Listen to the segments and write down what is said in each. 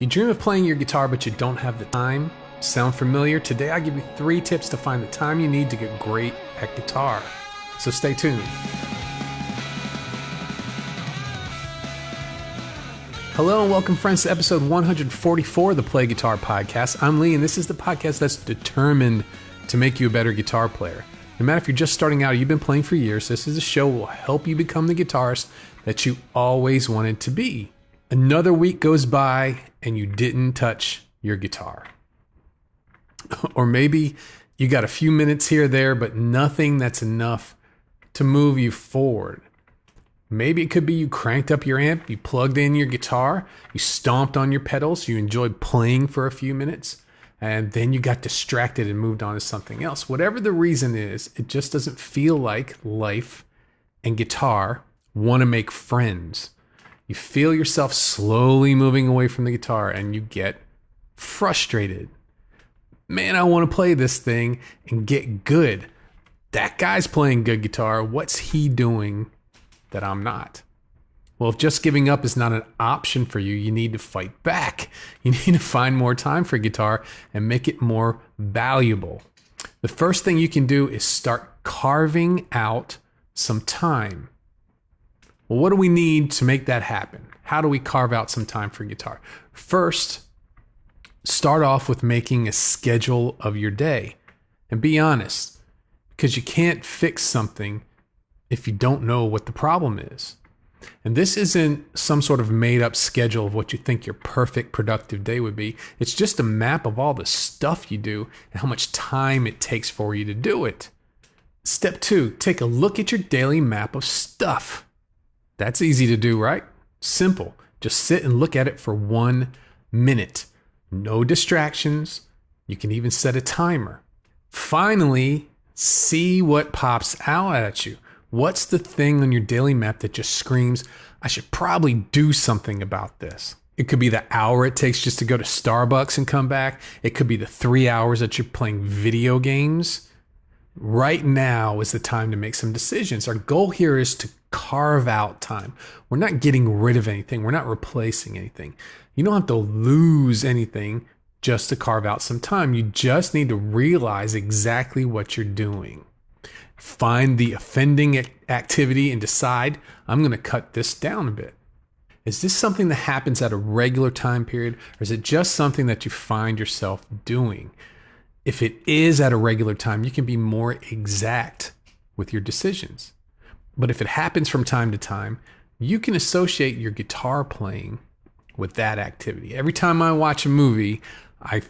You dream of playing your guitar, but you don't have the time? Sound familiar? Today I give you 3 tips to find the time you need to get great at guitar. So stay tuned. Hello and welcome, friends, to episode 144 of the Play Guitar Podcast. I'm Lee, and this is the podcast that's determined to make you a better guitar player. No matter if you're just starting out or you've been playing for years, this is a show that will help you become the guitarist that you always wanted to be. Another week goes by and you didn't touch your guitar. Or maybe you got a few minutes here or there, but nothing that's enough to move you forward. Maybe it could be you cranked up your amp, you plugged in your guitar, you stomped on your pedals, you enjoyed playing for a few minutes, and then you got distracted and moved on to something else. Whatever the reason is, it just doesn't feel like life and guitar want to make friends. You feel yourself slowly moving away from the guitar and you get frustrated. Man, I want to play this thing and get good. That guy's playing good guitar. What's he doing that I'm not? Well, if just giving up is not an option for you, you need to fight back. You need to find more time for guitar and make it more valuable. The first thing you can do is start carving out some time. Well, what do we need to make that happen? How do we carve out some time for guitar? First, start off with making a schedule of your day. And be honest, because you can't fix something if you don't know what the problem is. And this isn't some sort of made up schedule of what you think your perfect productive day would be. It's just a map of all the stuff you do and how much time it takes for you to do it. Step 2, take a look at your daily map of stuff. That's easy to do, right? Simple. Just sit and look at it for 1 minute. No distractions. You can even set a timer. Finally, see what pops out at you. What's the thing on your daily map that just screams, I should probably do something about this? It could be the hour it takes just to go to Starbucks and come back. It could be the 3 hours that you're playing video games. Right now is the time to make some decisions. Our goal here is to carve out time. We're not getting rid of anything. We're not replacing anything. You don't have to lose anything just to carve out some time. You just need to realize exactly what you're doing. Find the offending activity and decide, I'm going to cut this down a bit. Is this something that happens at a regular time period, or is it just something that you find yourself doing? If it is at a regular time, you can be more exact with your decisions. But if it happens from time to time, you can associate your guitar playing with that activity. Every time I watch a movie, I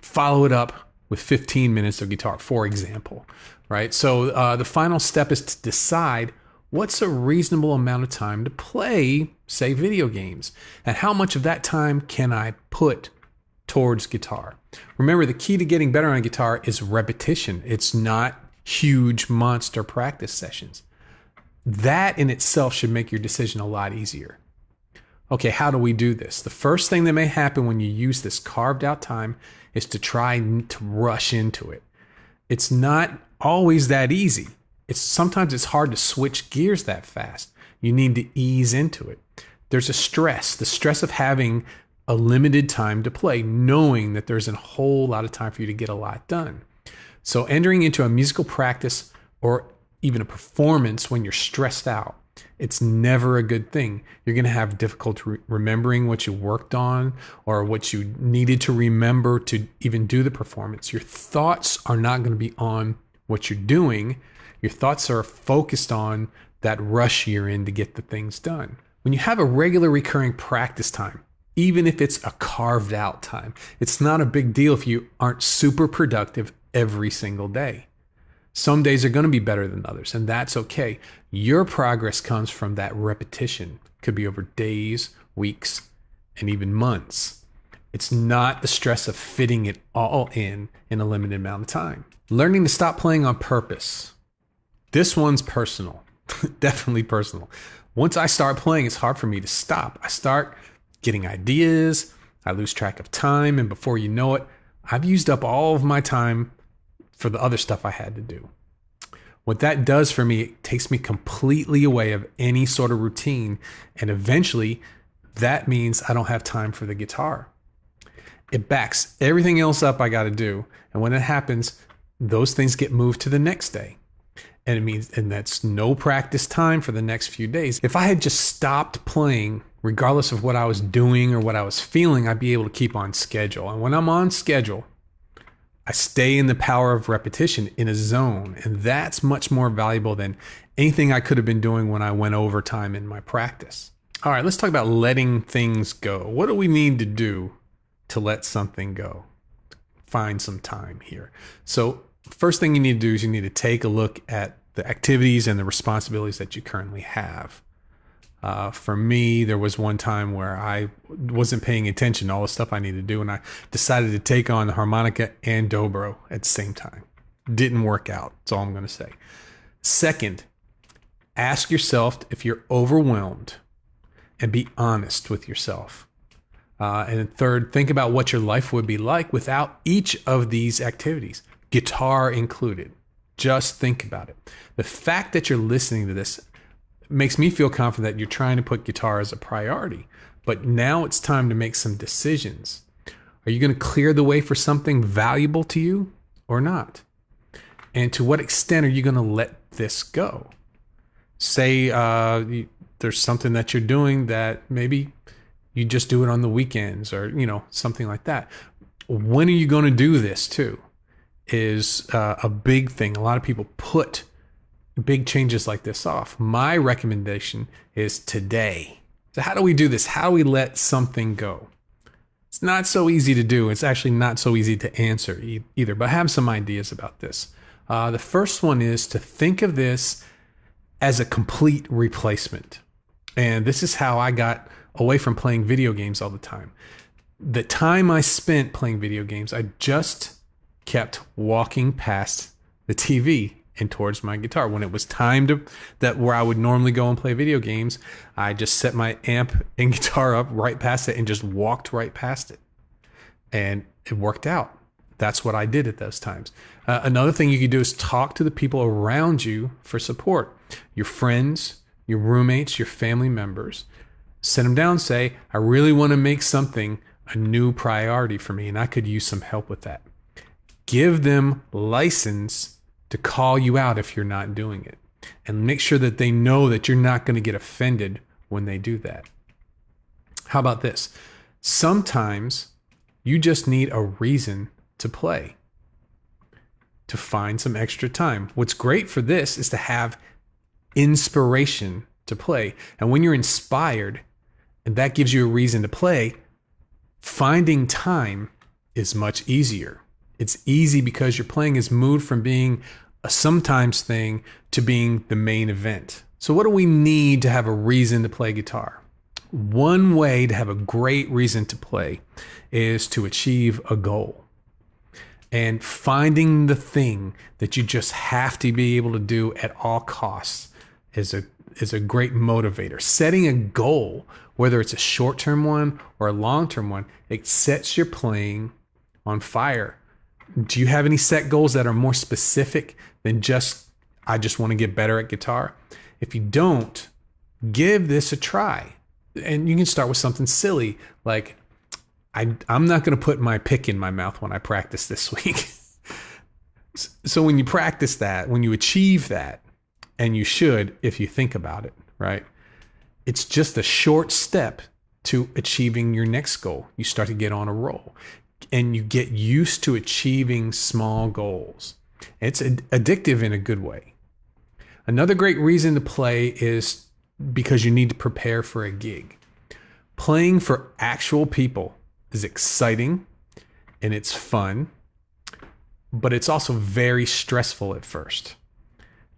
follow it up with 15 minutes of guitar, for example, right? So the final step is to decide what's a reasonable amount of time to play, say, video games, and how much of that time can I put towards guitar. Remember, the key to getting better on guitar is repetition. It's not huge monster practice sessions. That in itself should make your decision a lot easier. Okay, how do we do this? The first thing that may happen when you use this carved out time is to try to rush into it. It's not always that easy. Sometimes it's hard to switch gears that fast. You need to ease into it. There's a stress, the stress of having a limited time to play, knowing that there's a whole lot of time for you to get a lot done. So entering into a musical practice or even a performance when you're stressed out, it's never a good thing. You're going to have difficulty remembering what you worked on or what you needed to remember to even do the performance. Your thoughts are not going to be on what you're doing. Your thoughts are focused on that rush you're in to get the things done. When you have a regular recurring practice time, even if it's a carved out time, it's not a big deal if you aren't super productive every single day. Some days are going to be better than others, and that's okay. Your progress comes from that repetition. It could be over days, weeks, and even months. It's not the stress of fitting it all in a limited amount of time. Learning to stop playing on purpose. This one's personal, definitely personal. Once I start playing, it's hard for me to stop. I start getting ideas, I lose track of time, and before you know it, I've used up all of my time for the other stuff I had to do. What that does for me, it takes me completely away of any sort of routine, and eventually that means I don't have time for the guitar. it backs everything else up I got to do. And when it happens, those things get moved to the next day. And that's no practice time for the next few days. If I had just stopped playing, regardless of what I was doing or what I was feeling, I'd be able to keep on schedule. And when I'm on schedule, I stay in the power of repetition in a zone. And that's much more valuable than anything I could have been doing when I went overtime in my practice. All right, let's talk about letting things go. What do we need to do to let something go? Find some time here. So first thing you need to do is you need to take a look at the activities and the responsibilities that you currently have. For me, there was one time where I wasn't paying attention to all the stuff I needed to do, and I decided to take on the harmonica and dobro at the same time. Didn't work out. That's all I'm going to say. Second, ask yourself if you're overwhelmed and be honest with yourself. And third, think about what your life would be like without each of these activities, guitar included. Just think about it. The fact that you're listening to this makes me feel confident that you're trying to put guitar as a priority. But now it's time to make some decisions. Are you going to clear the way for something valuable to you or not? And to what extent are you going to let this go? Say there's something that you're doing that maybe you just do it on the weekends or, something like that. When are you going to do this too? Is a big thing. A lot of people put big changes like this off. My recommendation is today. So how do we do this? How do we let something go? It's not so easy to do. It's actually not so easy to answer either, but I have some ideas about this. The first one is to think of this as a complete replacement. And this is how I got away from playing video games all the time. The time I spent playing video games, I just kept walking past the TV and towards my guitar. When it was time where I would normally go and play video games, I just set my amp and guitar up right past it and just walked right past it. And it worked out. That's what I did at those times. Another thing you could do is talk to the people around you for support. Your friends, your roommates, your family members. Sit them down and say, I really want to make something a new priority for me, and I could use some help with that. Give them license to call you out if you're not doing it. And make sure that they know that you're not going to get offended when they do that. How about this? Sometimes you just need a reason to play, to find some extra time. What's great for this is to have inspiration to play. And when you're inspired, and that gives you a reason to play, finding time is much easier. It's easy because your playing is moved from being a sometimes thing to being the main event. So what do we need to have a reason to play guitar? One way to have a great reason to play is to achieve a goal. And finding the thing that you just have to be able to do at all costs is a great motivator. Setting a goal, whether it's a short-term one or a long-term one, it sets your playing on fire. Do you have any set goals that are more specific than I just want to get better at guitar? If you don't, give this a try. And you can start with something silly, like, I'm not going to put my pick in my mouth when I practice this week. So when you practice that, when you achieve that, and you should if you think about it, right? It's just a short step to achieving your next goal. You start to get on a roll. And you get used to achieving small goals. It's addictive in a good way. Another great reason to play is because you need to prepare for a gig. Playing for actual people is exciting and it's fun, but it's also very stressful at first.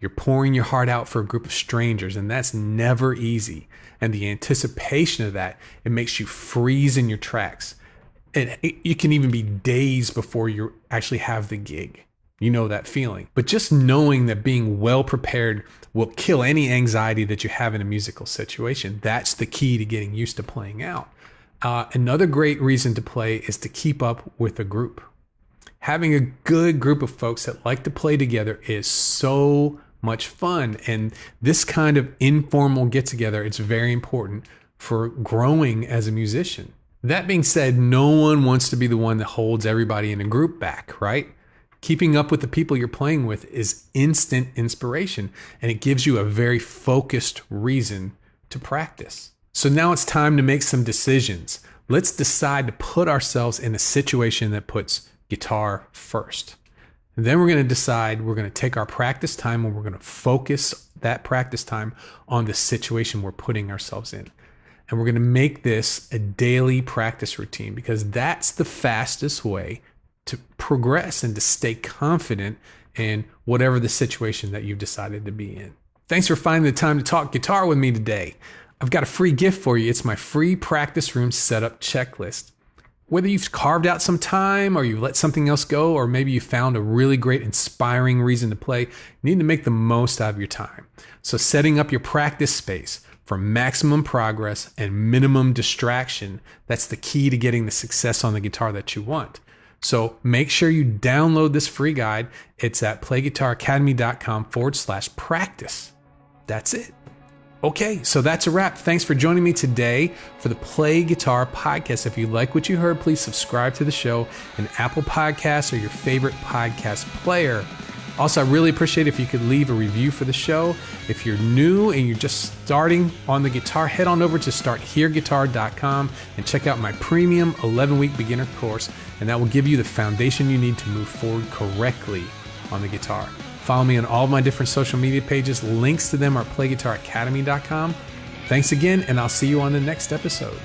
You're pouring your heart out for a group of strangers, and that's never easy. And the anticipation of that, it makes you freeze in your tracks. And it can even be days before you actually have the gig. You know that feeling. But just knowing that being well prepared will kill any anxiety that you have in a musical situation. That's the key to getting used to playing out. Another great reason to play is to keep up with a group. Having a good group of folks that like to play together is so much fun. And this kind of informal get-together, it's very important for growing as a musician. That being said, no one wants to be the one that holds everybody in a group back, right? Keeping up with the people you're playing with is instant inspiration, and it gives you a very focused reason to practice. So now it's time to make some decisions. Let's decide to put ourselves in a situation that puts guitar first. And then we're going to decide we're going to take our practice time and we're going to focus that practice time on the situation we're putting ourselves in. And we're going to make this a daily practice routine because that's the fastest way to progress and to stay confident in whatever the situation that you've decided to be in. Thanks for finding the time to talk guitar with me today. I've got a free gift for you. It's my free practice room setup checklist. Whether you've carved out some time or you let something else go, or maybe you found a really great inspiring reason to play, you need to make the most out of your time. So setting up your practice space for maximum progress and minimum distraction, that's the key to getting the success on the guitar that you want. So make sure you download this free guide. It's at playguitaracademy.com/practice. That's it. Okay, so that's a wrap. Thanks for joining me today for the Play Guitar Podcast. If you like what you heard, please subscribe to the show in Apple Podcasts or your favorite podcast player. Also, I really appreciate if you could leave a review for the show. If you're new and you're just starting on the guitar, head on over to starthereguitar.com and check out my premium 11-week beginner course, and that will give you the foundation you need to move forward correctly on the guitar. Follow me on all of my different social media pages. Links to them are playguitaracademy.com. Thanks again, and I'll see you on the next episode.